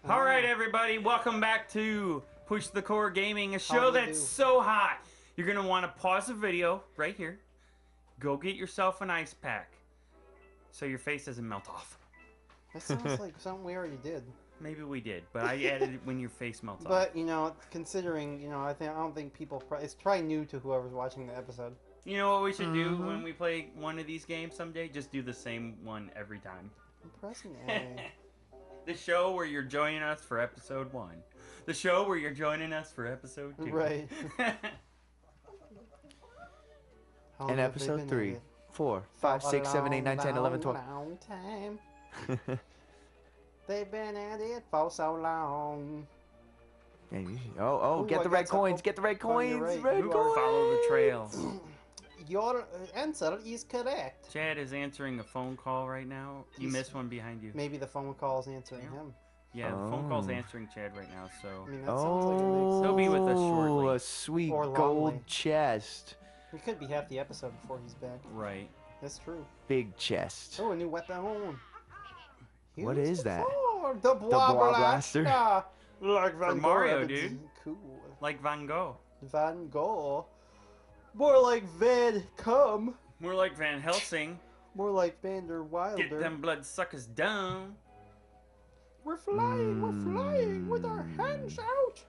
All right, everybody, welcome back to Push the Core Gaming, a show that's so hot. You're going to want to pause the video right here. Go get yourself an ice pack so your face doesn't melt off. That sounds like something we already did. Maybe we did, but I added it when your face melts off. But, you know, considering, you know, I don't think people... It's probably new to whoever's watching the episode. You know what we should do when we play one of these games someday? Just do the same one every time. I'm pressing A. The show where you're joining us for episode 1. The show where you're joining us for episode 2. Right. And episode 3, 4, 5, 6, 7, 8, 9, 10, 11, 12. Long time. They've been at it for so long. Oh, get the red coins, get the red coins, red coins. Follow the trail. Your answer is correct. Chad is answering a phone call right now. You missed one behind you. Maybe the phone call is answering him. Yeah, the phone call's answering Chad right now, so... I mean, that sounds like it makes... He'll be with us shortly. A sweet gold chest. We could be half the episode before he's back. Right. That's true. Big chest. Oh, a new weapon. What is that? The Blob Blaster. Like Van Gogh. Mario, dude. Cool. Like Van Gogh. Van Gogh. More like Van Cum. More like Van Helsing. More like Vander Wilder. Get them bloodsuckers down. We're flying with our hands out.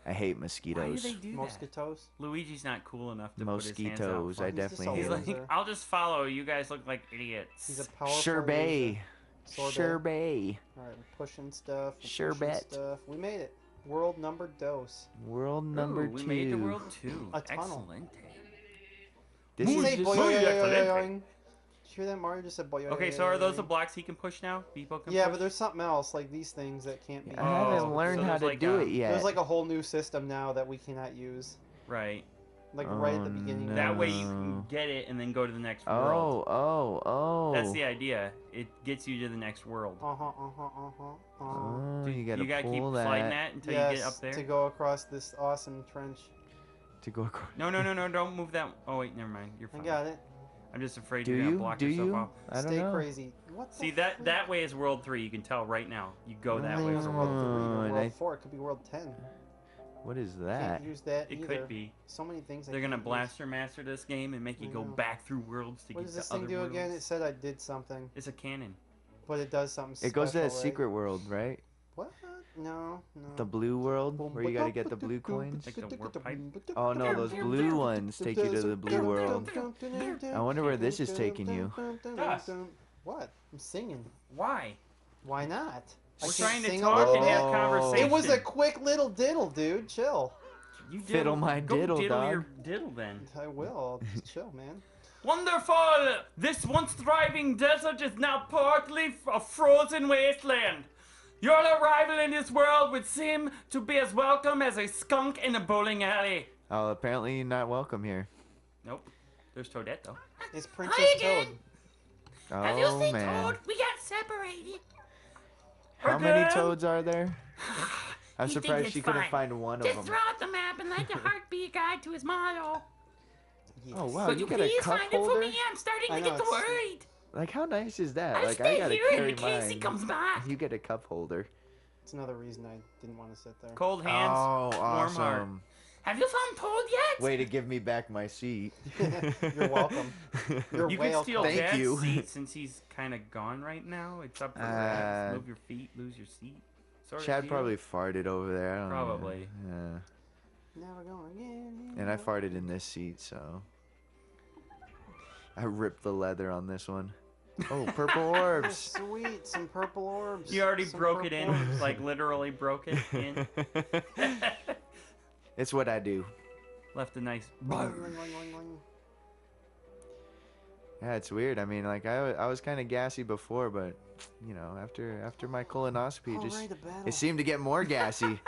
I hate mosquitoes. Why do they do Mosquitoes? that? Luigi's not cool enough to Mosquitoes, put his hands out. I definitely He's hate like, I'll just follow. You guys look like idiots. He's a powerful Sherbet. Sherbet. Alright, we're pushing stuff. Sherbet. We made it. World number dos. World number 2. We made it to world 2. A tunnel. Excellent. This Did is you just... hear that? Mario just said boy. Okay, so are those the blocks he can push now? Beepo can Yeah, push? but there's something else, like these things that can't be. I haven't learned how to do it yet. There's like a whole new system now that we cannot use. Right. Like right at the beginning. No. That way you can get it and then go to the next world. Oh. That's the idea. It gets you to the next world. Oh, you gotta keep pull sliding that until you get up there. To go across this awesome trench. To go across. No, don't move that. Oh wait, never mind. You're fine. I got it. I'm just afraid you're gonna block yourself off. I don't Stay know. crazy. What the See, that way is world 3. You can tell right now. You go that way. It's world 3 or world 4. It could be world 10. What is that? Can't use that It either. could be. So many things. They're gonna blaster master this game and make you go back through worlds to what get does this to other thing do worlds. again? It said I did something. It's a cannon. But it does something It goes to that special, secret world, right? What? No. The blue world, where you gotta get the blue coins? Like the warp pipe? Oh no, those blue ones take you to the blue world. I wonder where this is taking you. Us. What? I'm singing. Why? Why not? We're I trying to sing talk along. and have conversation. It was a quick little diddle, dude. Chill. You Fiddle my diddle, go diddle dog. your diddle then. I will. Just chill, man. Wonderful! This once thriving desert is now partly a frozen wasteland. Your arrival in this world would seem to be as welcome as a skunk in a bowling alley. Oh, apparently you're not welcome here. Nope. There's Toadette, though. It's Princess Toad. Oh, Have you seen man. Toad? We got separated. How many toads are there? I'm You think surprised it's she couldn't fine. find one of Just them. throw out the map and let the heart be a guide to his motto. Yes. Oh, wow, Could you you get a please cup find it for holder? me? I'm starting I to know, get it's- worried. Like, how nice is that? I'll Like, stay I gotta here carry in case he mine. comes back. You get a cup holder. It's another reason I didn't want to sit there. Cold hands, Oh, warm heart. awesome. Have you found Toad yet? Way to give me back my seat. You're welcome. You're You can steal Thank Dad's you. seat since he's kind of gone right now. It's up for grabs. Move your feet, lose your seat. Sort of Chad deal. probably farted over there. I don't know. Probably. Yeah. Never gonna get And I farted in this seat, so. I ripped the leather on this one. Oh, purple orbs. Sweet, some purple orbs. You already Some broke it purple in, orbs. like literally broke it in. It's what I do. Left a nice. Boing, boing, boing, boing. Yeah, it's weird. I mean, like I was kind of gassy before, but you know, after my colonoscopy, Alright, a battle. it seemed to get more gassy.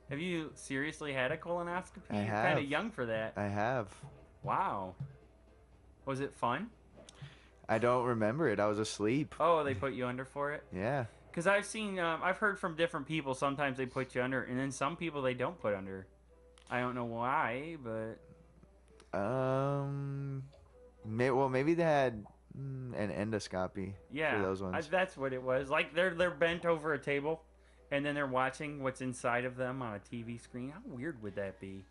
Have you seriously had a colonoscopy? I You're kind have. of young for that. I have. Wow. Was it fun? I don't remember it. I was asleep. Oh, they put you under for it? Yeah. Because I've seen, I've heard from different people, sometimes they put you under, and then some people they don't put under. I don't know why, but... Well, maybe they had an endoscopy Yeah, for those ones. that's what it was. Like, they're bent over a table, and then they're watching what's inside of them on a TV screen. How weird would that be?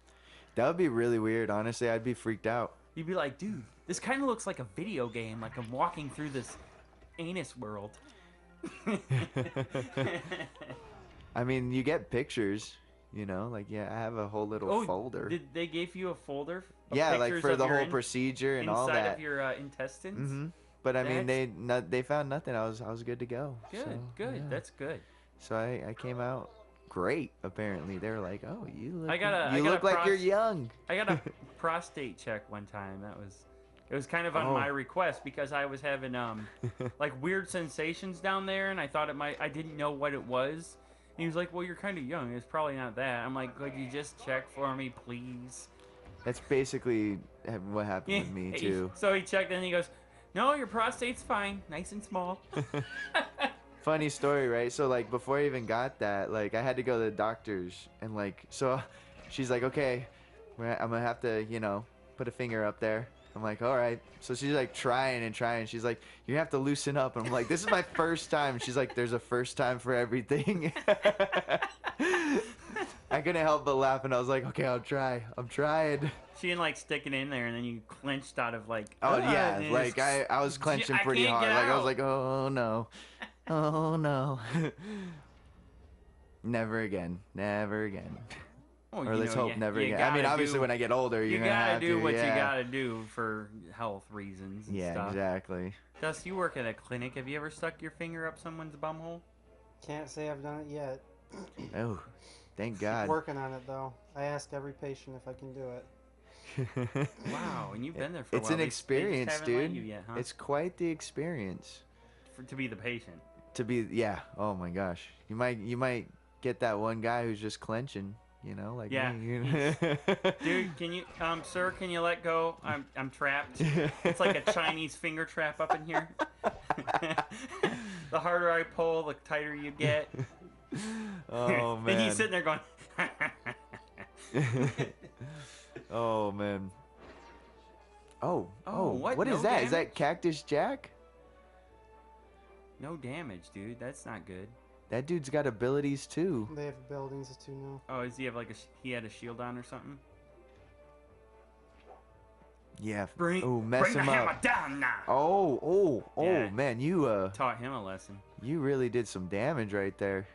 That would be really weird. Honestly, I'd be freaked out. You'd be like, dude, this kind of looks like a video game. Like I'm walking through this anus world. I mean, you get pictures, you know, like yeah, I have a whole little folder. Did they give you a folder? Yeah, like for the whole procedure and all that. Inside of your intestines. Mm-hmm. But I mean, they found nothing. I was good to go. Good, so, good. Yeah. That's good. So I came out great. Apparently, they were like, "Oh, you look look like you're young." I got a prostate check one time. It was kind of on my request because I was having like weird sensations down there, and I thought I didn't know what it was. And he was like, "Well, you're kind of young. It's probably not that." I'm like, "Could you just check for me, please?" That's basically what happened with me too. So he checked and he goes, "No, your prostate's fine, nice and small." Funny story, right? So like before I even got that, like I had to go to the doctor's, and like so, she's like, "Okay, I'm gonna have to, you know, put a finger up there." I'm like, all right. So she's like trying and trying. She's like, you have to loosen up. And I'm like, this is my first time. She's like, there's a first time for everything. I couldn't help but laugh, and I was like, okay, I'll try. I'm trying. She didn't like stick it in there, and then you clenched out of like. Oh yeah, like I was clenching pretty hard. Like I was like, oh no, oh no. Never again. Never again. Well, or let's hope never again. I mean, obviously, when I get older, you're gonna have to do what you gotta do for health reasons. And stuff. Exactly. Dust, you work at a clinic. Have you ever stuck your finger up someone's bumhole? Can't say I've done it yet. Oh, thank God. Working on it though. I ask every patient if I can do it. Wow, and you've been there for a while. It's an experience, dude. Yet, huh? It's quite the experience. To be the patient. To be, yeah. Oh my gosh, you might get that one guy who's just clenching. You know, like yeah. Me. Dude, can you, sir, can you let go? I'm trapped. It's like a Chinese finger trap up in here. The harder I pull, the tighter you get. Oh man. And he's sitting there going. Oh man. Oh. What is that? Is that Cactus Jack? No damage, dude. That's not good. That dude's got abilities too. They have abilities too now. Oh, does he have like he had a shield on or something? Yeah. Mess him the up. Hammer down now. Oh, yeah. Man, you taught him a lesson. You really did some damage right there.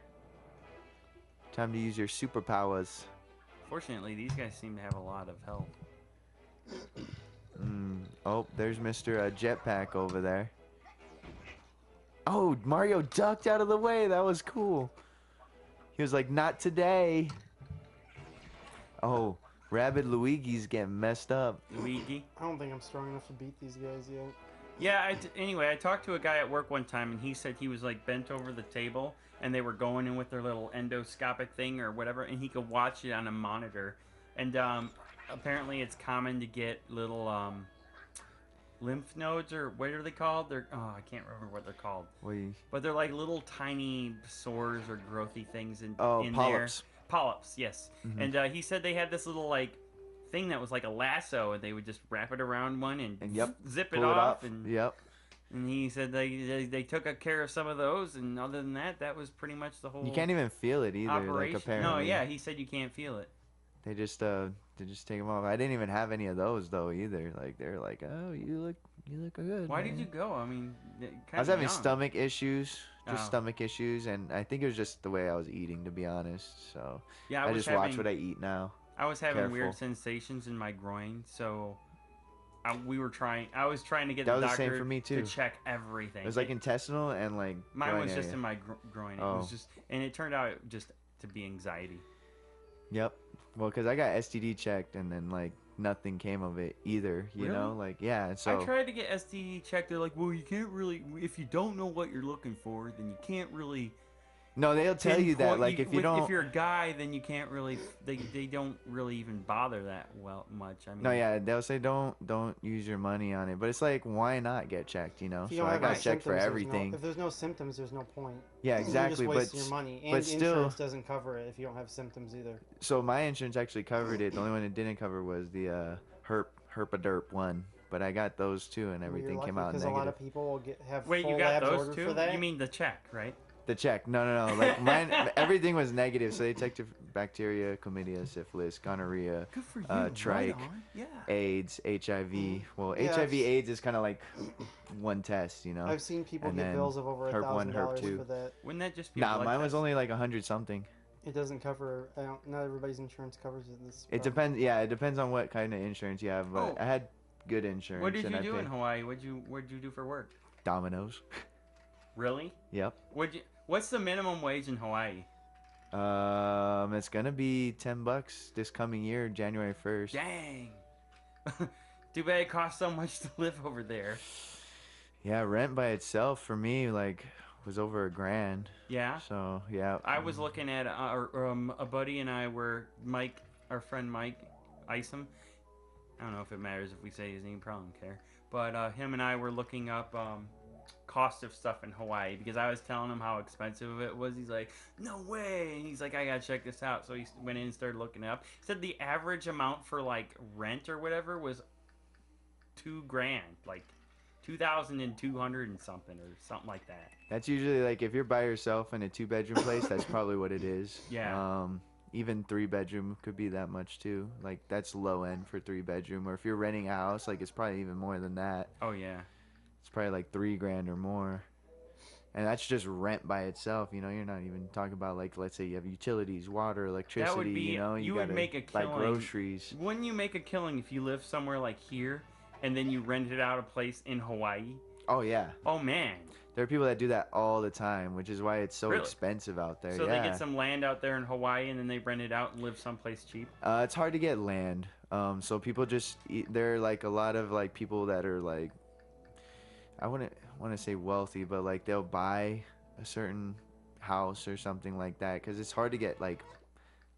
Time to use your superpowers. Fortunately, these guys seem to have a lot of health. Oh, there's Mr. Jetpack over there. Oh, Mario ducked out of the way. That was cool. He was like, not today. Oh, Rabid Luigi's getting messed up. Luigi? I don't think I'm strong enough to beat these guys yet. Yeah, anyway, I talked to a guy at work one time, and he said he was like bent over the table, and they were going in with their little endoscopic thing or whatever, and he could watch it on a monitor. And apparently it's common to get little lymph nodes, or what are they called? I can't remember what they're called. But they're like little tiny sores or growthy things in polyps. there. Polyps, yes. And he said they had this little like thing that was like a lasso, and they would just wrap it around one and zip it off. And And he said they took care of some of those, and other than that, that was pretty much the whole. You can't even feel it either. Operation. Like, apparently. No, yeah, he said you can't feel it. They just take them off. I didn't even have any of those though either. Like they're like, oh, you look good. Why man. did you go? I mean, I was having stomach issues, stomach issues, and I think it was just the way I was eating, to be honest. So yeah, I just watch what I eat now. I was having weird sensations in my groin, so I was trying to get the doctor the same for me too. To check everything. It was like intestinal and like. Mine was just in my groin. It was just, and it turned out just to be anxiety. Yep. Well, because I got STD checked, and then like nothing came of it either. You know, like yeah. So I tried to get STD checked. They're like, well, you can't really. If you don't know what you're looking for, then you can't really. No, they'll tell you that. Like if you don't. If you're a guy, then you can't really. They don't really even bother that much. I mean. No, yeah, they'll say don't use your money on it, but it's like why not get checked? You know. So I got checked for everything. If there's no symptoms, there's no point. Yeah, exactly. You're just wasting your money, and insurance doesn't cover it if you don't have symptoms either. So my insurance actually covered it. The only one it didn't cover was the herpaderp one. But I got those too, and everything came out negative. Because a lot of people will have Wait, full you got labs those ordered too? for that. You mean the check, right? The check. No. Like mine, everything was negative. So they detected bacteria, chlamydia, syphilis, gonorrhea, Good for you. trike, Right on. Yeah. AIDS, HIV. Well, Yeah, HIV, AIDS is kind of like one test, you know. I've seen people And get then bills of over herb one, herb $1,000 two. for that. Wouldn't that just be a Nah, blood mine was test? only like 100 something. It doesn't cover. Not everybody's insurance covers it. This It depends. Yeah, it depends on what kind of insurance you have. But Oh. I had good insurance. What did and you I do in paid Hawaii? What'd you do for work? Domino's. Really? Yep. What's the minimum wage in Hawaii? It's gonna be $10 this coming year, January 1st. Dang. Too bad it costs so much to live over there. Yeah, rent by itself for me like was over $1,000. Yeah. So yeah. I was looking at a buddy and I were Mike, our friend Mike Isom. I don't know if it matters if we say his name. Probably don't care. But him and I were looking up cost of stuff in Hawaii because I was telling him how expensive it was. He's like, no way. And he's like, I gotta check this out. So he went in and started looking it up. He said the average amount for like rent or whatever was $2,000, like 2,200 and something or something like that. That's usually like if you're by yourself in a 2-bedroom place, that's probably what it is. Yeah. Even 3-bedroom could be that much too. Like that's low end for 3-bedroom. Or if you're renting a house, like it's probably even more than that. Oh yeah. It's probably like $3,000 or more. And that's just rent by itself. You know, you're not even talking about like, let's say you have utilities, water, electricity. That would be, you know, you would gotta make a buy killing. groceries. Wouldn't you make a killing if you live somewhere like here and then you rented out a place in Hawaii? Oh yeah. Oh man. There are people that do that all the time, which is why it's so Really? expensive out there. So yeah. they get some land out there in Hawaii and then they rent it out and live someplace cheap? It's hard to get land. So people just there are like a lot of like people that are like, I wouldn't want to say wealthy, but like they'll buy a certain house or something like that because it's hard to get like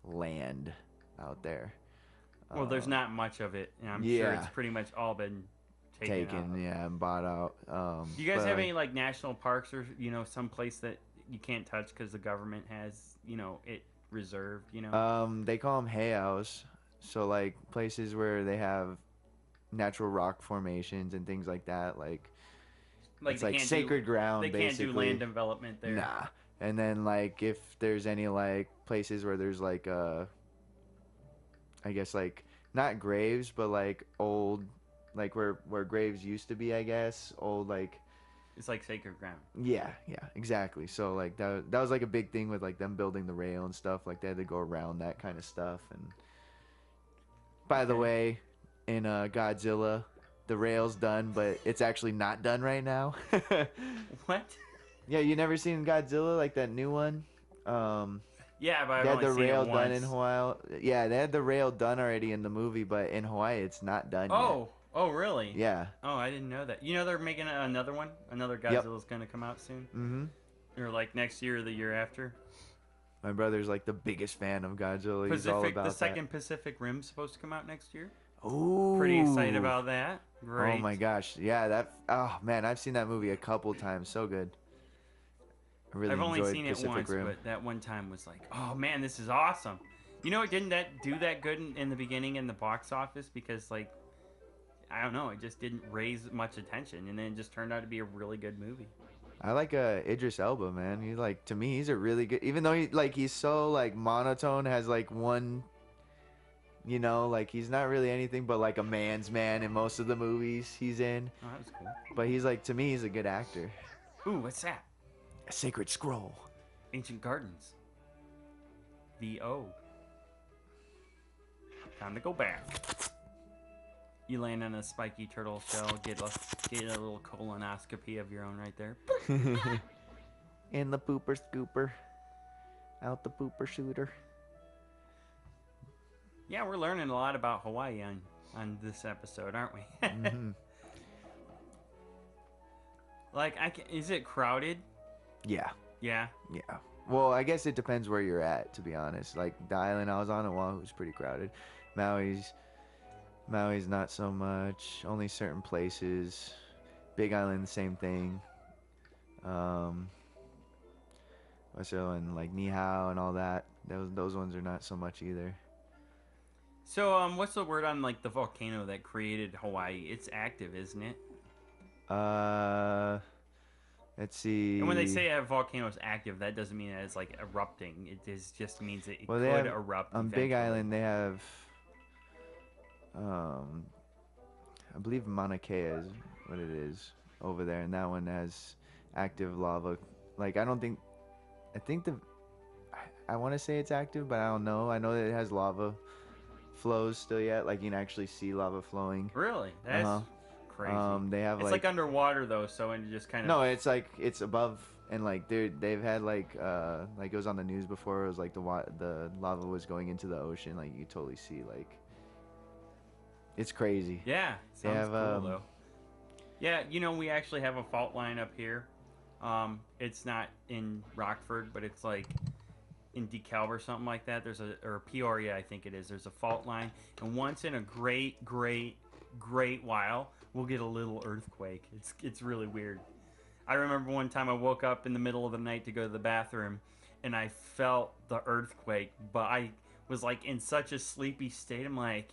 land out there. Well, there's not much of it, and I'm sure yeah. it's pretty much all been taken out. Yeah, and bought out. Do you guys have any like national parks or some place that you can't touch because the government has it reserved? They call them heiaus, so like places where they have natural rock formations and things like that, like it's like sacred ground. They basically. Can't do land development there. Nah. And then like if there's any like places where there's like I guess like not graves but like old like where graves used to be, I guess, old like it's like sacred ground. Yeah, exactly. So like that was like a big thing with like them building the rail and stuff. Like they had to go around that kind of stuff. And by the way, in Godzilla, the rail's done, but it's actually not done right now. What? Yeah, you never seen Godzilla, like that new one? Yeah, but they I've had the only seen rail it done once. in Hawaii. Yeah, they had the rail done already in the movie, but in Hawaii it's not done yet. Oh, really? Yeah. Oh, I didn't know that. They're making another one. Another Godzilla's gonna come out soon. Mm-hmm. Or like next year or the year after. My brother's like the biggest fan of Godzilla. He's all about the second Pacific Rim's supposed to come out next year. Ooh. Pretty excited about that. Great. Oh my gosh. Yeah, oh man, I've seen that movie a couple times. So good. I really I've only enjoyed seen Pacific it once, Rim. but that one time was like, oh man, this is awesome. It didn't do that good in the beginning in the box office because like, I don't know, it just didn't raise much attention, and then it just turned out to be a really good movie. I like Idris Elba, man. He's like, to me, he's a really good. Even though he's so like monotone, has like one. Like he's not really anything but like a man's man in most of the movies he's in. Oh, that was cool. But he's like, to me, he's a good actor. Ooh, what's that? A sacred scroll. Ancient Gardens. VO. Time to go back. You land on a spiky turtle shell, get a little colonoscopy of your own right there. In the pooper scooper. Out the pooper shooter. Yeah, we're learning a lot about Hawaii on this episode, aren't we? Mm-hmm. Like, is it crowded? Yeah. Yeah? Yeah. Well, I guess it depends where you're at, to be honest. Like, the island I was on, Oahu's pretty crowded. Maui's not so much. Only certain places. Big Island, the same thing. So, and like Nihao and all that. Those ones are not so much either. So, what's the word on like the volcano that created Hawaii? It's active, isn't it? Let's see. And when they say a volcano is active, that doesn't mean that it's like erupting. Just means that it well, could they have, erupt on eventually. Big Island, they have, I believe Mauna Kea is what it is over there, and that one has active lava. Like, I think I want to say it's active, but I don't know. I know that it has lava flows still yet. Like, you can actually see lava flowing. Really? That's crazy. They have it's like underwater though, so it just kind of. No, it's like it's above, and like they've had like it was on the news before. It was like the lava was going into the ocean. Like, you could totally see, like, it's crazy. Yeah, sounds cool though. Yeah, you know, we actually have a fault line up here. It's not in Rockford, but it's like in DeKalb or something like that. Or Peoria, I think it is. There's a fault line, and once in a great while, we'll get a little earthquake. It's really weird. I remember one time I woke up in the middle of the night to go to the bathroom, and I felt the earthquake, but I was like in such a sleepy state. I'm like,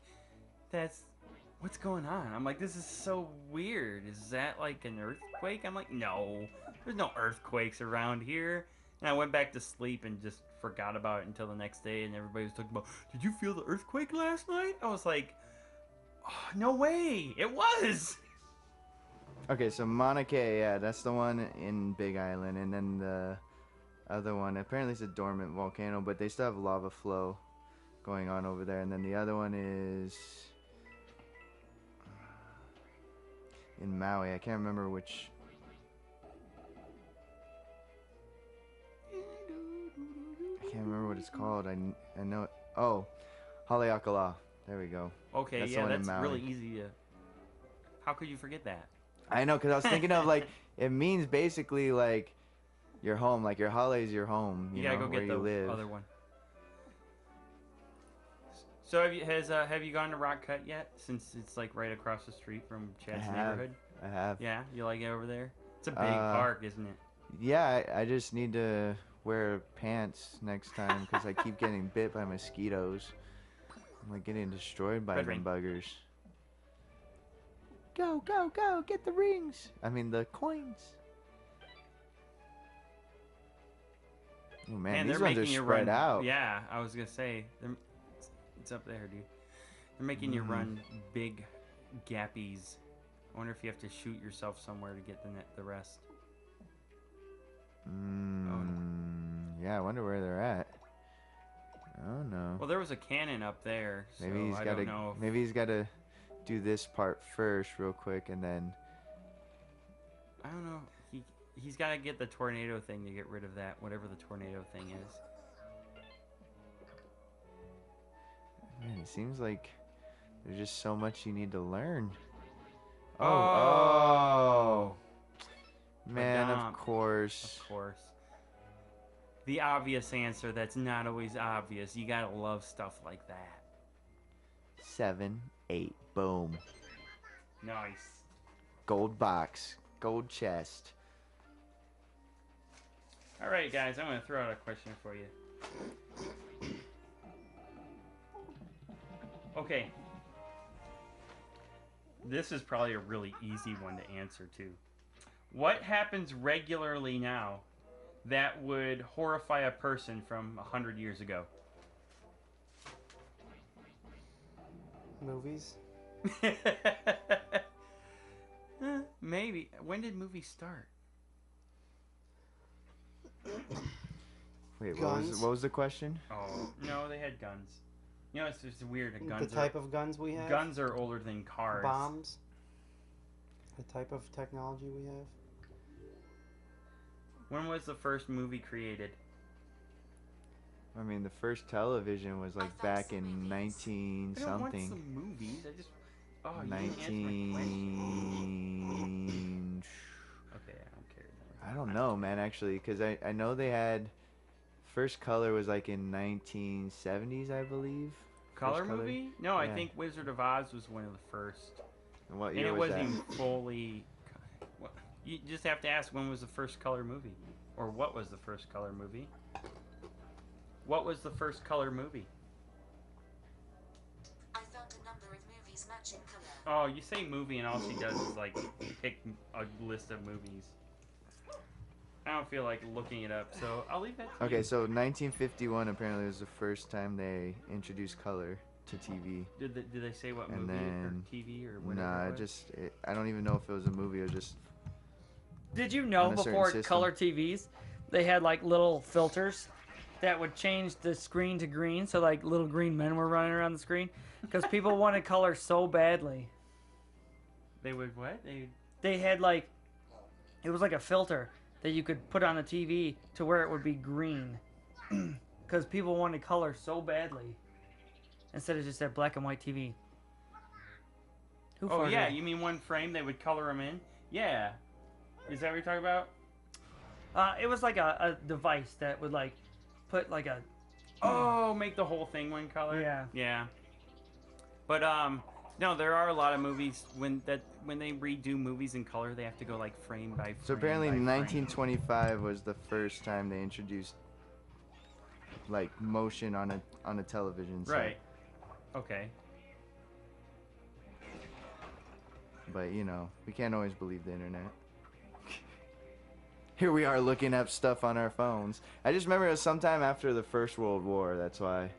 what's going on? I'm like, this is so weird. Is that like an earthquake? I'm like, no, there's no earthquakes around here. And I went back to sleep and just forgot about it until the next day, and everybody was talking about, did you feel the earthquake last night? I was like, oh, no way, it was. Okay, so Mauna Kea, yeah, that's the one in Big Island, and then the other one, apparently it's a dormant volcano, but they still have lava flow going on over there, and then the other one is in Maui. I can't remember which. I can't remember what it's called. I know it. Oh, Haleakala. There we go. Okay, that's yeah, that's really easy to. How could you forget that? I know, because I was thinking of, like, it means basically, like, your home. Like, your Hale is your home, you gotta know, go where get you the live. other one. So have you gone to Rock Cut yet? Since it's like right across the street from Chad's neighborhood. I have. Yeah, you like it over there? It's a big park, isn't it? Yeah, I just need to wear pants next time because I keep getting bit by mosquitoes. I'm like getting destroyed by them buggers. Go, go, go, get the rings. I mean the coins. Oh man, these ones are spread out. Yeah, I was gonna say, it's up there, dude. They're making you run big gappies. I wonder if you have to shoot yourself somewhere to get the rest. Yeah, I wonder where they're at. Oh no. Well, there was a cannon up there. So maybe he's got to. Maybe he's got to do this part first, real quick, and then. I don't know. He's got to get the tornado thing to get rid of that, whatever the tornado thing is. Man, it seems like there's just so much you need to learn. Oh. Man, of course. Of course. The obvious answer that's not always obvious. You gotta love stuff like that. 7, 8, boom. Nice. Gold box, gold chest. All right, guys, I'm gonna throw out a question for you. Okay. This is probably a really easy one to answer too. What happens regularly now that would horrify a person from 100 years ago? Movies? Maybe. When did movies start? Wait, what was the question? Oh, no, they had guns. You know, it's just weird. The type of guns we have? Guns are older than cars. Bombs? The type of technology we have? When was the first movie created? I mean, the first television was like back in 19 something. I don't want some movies. I just. Oh, you 19. Okay, I don't care. I don't know, man. Actually, because I know they had first color was like in 1970s, I believe. Color movie? No, yeah. I think Wizard of Oz was one of the first. And what year was that? And it wasn't even fully. You just have to ask when was the first color movie, or what was the first color movie? What was the first color movie? I found a number of movies matching color. Oh, you say movie and all she does is like pick a list of movies. I don't feel like looking it up, so I'll leave that to Okay, you. so 1951 apparently was the first time they introduced color to TV. Did they say what And movie or then- TV or whatever? Nah, it was? I don't even know if it was a movie or just. Did you know On a certain before system. color TVs, they had like little filters that would change the screen to green, so like little green men were running around the screen because people wanted color so badly. They would what? They had like, it was like a filter that you could put on the TV to where it would be green because people wanted color so badly instead of just that black and white TV. Who Oh farted? yeah, you mean one frame they would color them in? Yeah. Is that what you're talking about? It was like a device that would like put like a Oh, make the whole thing one color. Yeah. Yeah. But no, there are a lot of movies when they redo movies in color, they have to go like frame by frame. So apparently, by frame. 1925 was the first time they introduced like motion on a television set. Right. Okay. But you know, we can't always believe the internet. Here we are looking up stuff on our phones. I just remember it was sometime after the First World War. That's why.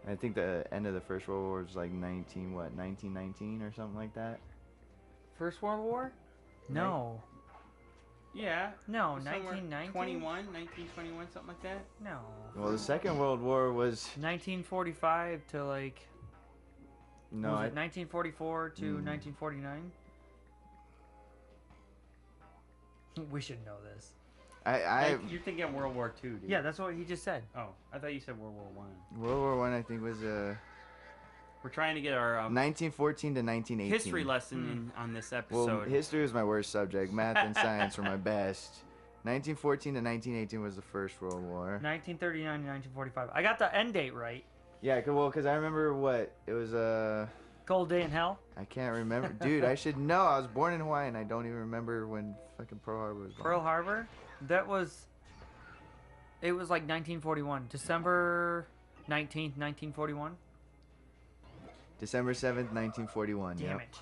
I think the end of the First World War was like 1919 or something like that. First World War? No. Yeah. No, somewhere 1919? 1921, something like that. No. Well, the Second World War was 1945 to like, no. was it 1944 to 1949? We should know this. You're thinking of World War II, dude. Yeah, that's what he just said. Oh, I thought you said World War One. World War One I think was We're trying to get our 1914 to 1918. history lesson on this Well, episode. history was my worst subject. Math and science were my best. 1914 to 1918 was the First World War. 1939 to 1945. I got the end date right. Yeah, because I remember what it was. Cold Day in Hell. I can't remember, dude. I should know. I was born in Hawaii, and I don't even remember when fucking Pearl Harbor was. Pearl Harbor. It was like 1941. December 19th, 1941. December 7th, 1941. Damn Yep. it.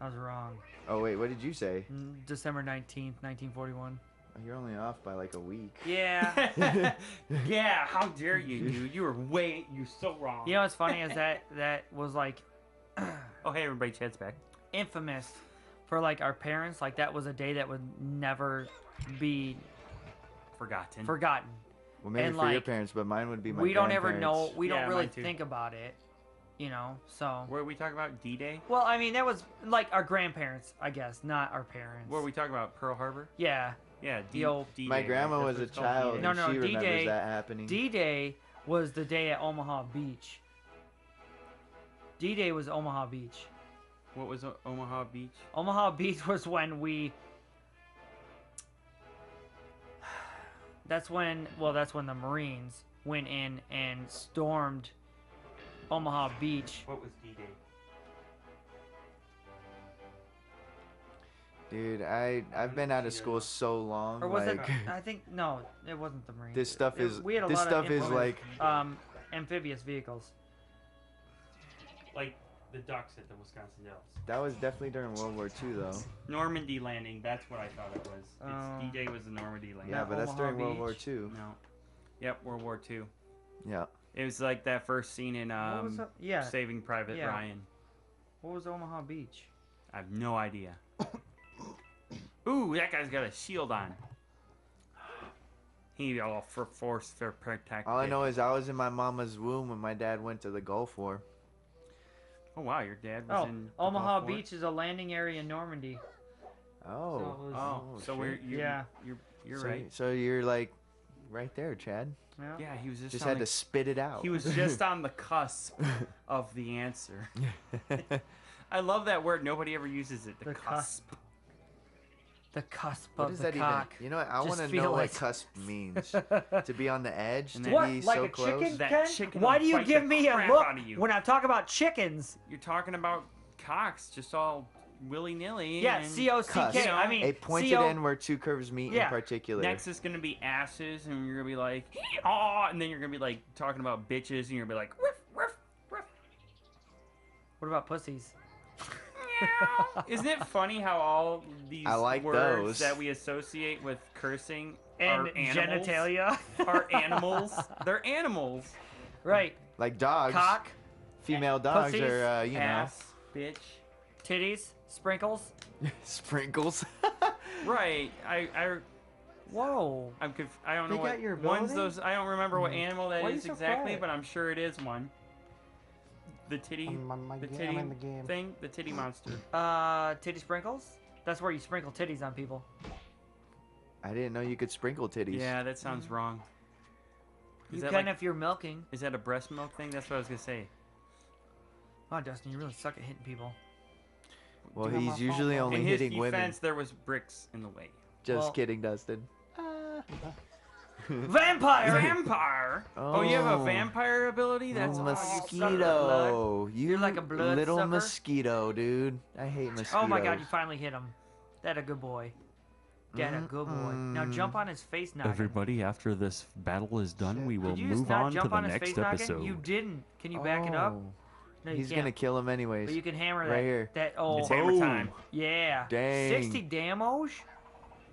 I was wrong. Oh wait, what did you say? December 19th, 1941. Oh, you're only off by like a week. Yeah. Yeah, how dare you, dude? You're so wrong. You know what's funny is that was like Oh, hey, everybody, Chad's back. infamous for like our parents. Like that was a day that would never be Forgotten. forgotten. Well, maybe And, for your like, parents, but mine would be my. We don't ever know. grandparents. We Yeah, don't really mine too. think about it. You know. So. What are we talking about? D-Day? Well, I mean, that was like our grandparents, I guess, not our parents. What are we talking about? Pearl Harbor? Yeah. Yeah, The old- D-Day. My grandma right? was a That's what it's called, child, D-Day. No, and no, she remembers D-Day- that happening. D-Day was the day at Omaha Beach. D-Day was Omaha Beach. What was Omaha Beach? Omaha Beach was when we. That's when the Marines went in and stormed Omaha Beach. What was D-Day? Dude, I've been out of school so long. Or was like, it? I think no, it wasn't the Marines. this stuff is. We had a This lot stuff of is infamous, like. amphibious vehicles. Like the ducks at the Wisconsin Dells. That was definitely during World War II, though. Normandy landing. That's what I thought it was. Oh. D-Day was the Normandy landing. Yeah, Not but that's Omaha during World War Beach. II. No. Yep, World War II. Yeah. It was like that first scene in What was it? Yeah. Saving Private Yeah. Ryan. What was Omaha Beach? I have no idea. Ooh, that guy's got a shield on. He all for force for protect. All I know is I was in my mama's womb when my dad went to the Gulf War. Oh wow, your dad was Oh, in the Omaha Gulf War? Beach is a landing area in Normandy. Oh. So it was- Oh, so we're Yeah. you're so, right. So you're like right there, Chad. Yeah. Yeah, he was Just on had the, to spit it out. He was just on the cusp of the answer. I love that word. Nobody ever uses it. The The cusp. The cusp What of is the that cock. even? You know what? I Just want to feel know like- what cusp means. To be on the edge, And to then- What? be Like so a close. chicken, That Ken? chicken Why will do you bite give the me a crap look out of you. when I talk about chickens? You're talking about cocks, just all willy nilly. Yeah, and C-O-C-K. Cusp. I mean, a pointed C-O- end where two curves meet Yeah. in particular. Next is gonna be asses, and you're gonna be like, oh, and then you're gonna be like talking about bitches, and you're gonna be like, riff, riff, riff. What about pussies? Isn't it funny how all these I like words those. that we associate with cursing And are animals? genitalia. Are animals. They're animals. Right. Like dogs. Cock, Female dogs pussies, are, you Ass, bitch. titties, sprinkles. know, sprinkles. Right. Whoa. I don't know They what got your one's ability? those. I don't remember what animal that Why are you is so exactly, quiet? but I'm sure it is one. The titty. I'm The in titty the game. thing. The titty monster. Titty sprinkles? That's where you sprinkle titties on people. I didn't know you could sprinkle titties. Yeah, that sounds wrong. You Is that can like- if you're milking. Is that a breast milk thing? That's what I was gonna say. Oh, Dustin, you really suck at hitting people. Well, Get on my he's phone, usually bro. only In his hitting women. defense, there was bricks in the way. Just Well- kidding, Dustin. Vampire! Vampire. Oh, you have a Oh. vampire ability? That's Oh, awesome. mosquito. You're like a blood little sucker? mosquito, dude. I hate mosquitoes. Oh my god, you finally hit him. That a good boy. That a good boy. Now jump on his face noggin. Everybody, after this battle is done, Shit. we will Did you just move not on to jump the on his next face noggin? episode. You didn't. Can you back it up? Oh. No, you He's can't. gonna kill him anyways. But you can hammer Right that. here. That oh It's hammer time. yeah. Dang. 60 damage.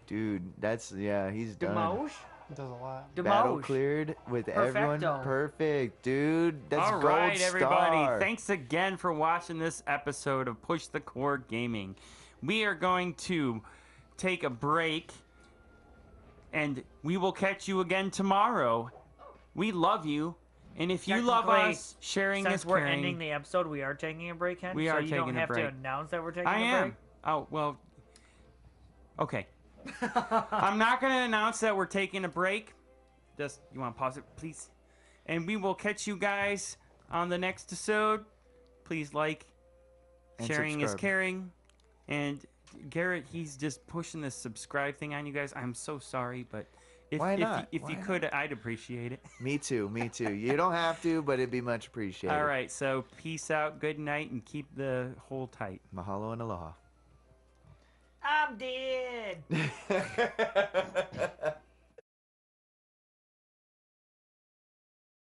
Dude, that's he's done. Damage. It does a lot. Battle Damage. cleared with everyone. Perfecto. Perfect, dude. That's All gold right, everybody. star. Thanks again for watching this episode of Push the Core Gaming. We are going to take a break, and we will catch you again tomorrow. We love you, and if you love Technically, us, sharing Since is we're caring. ending the episode, we are taking a break, Ken. We so are you taking don't a have break. to announce that we're taking I a am. break. Oh well. Okay. I'm not going to announce that we're taking a break. Just, you want to pause it, please? And we will catch you guys on the next episode. Please like, And sharing is subscribe. caring. And Garrett, he's just pushing this subscribe thing on you guys. I'm so sorry, but Why not? if Why you could, I'd appreciate it. Me too. Me too. You don't have to, but it'd be much appreciated. All right, so peace out, good night, and keep the hole tight. Mahalo and aloha. I'm dead.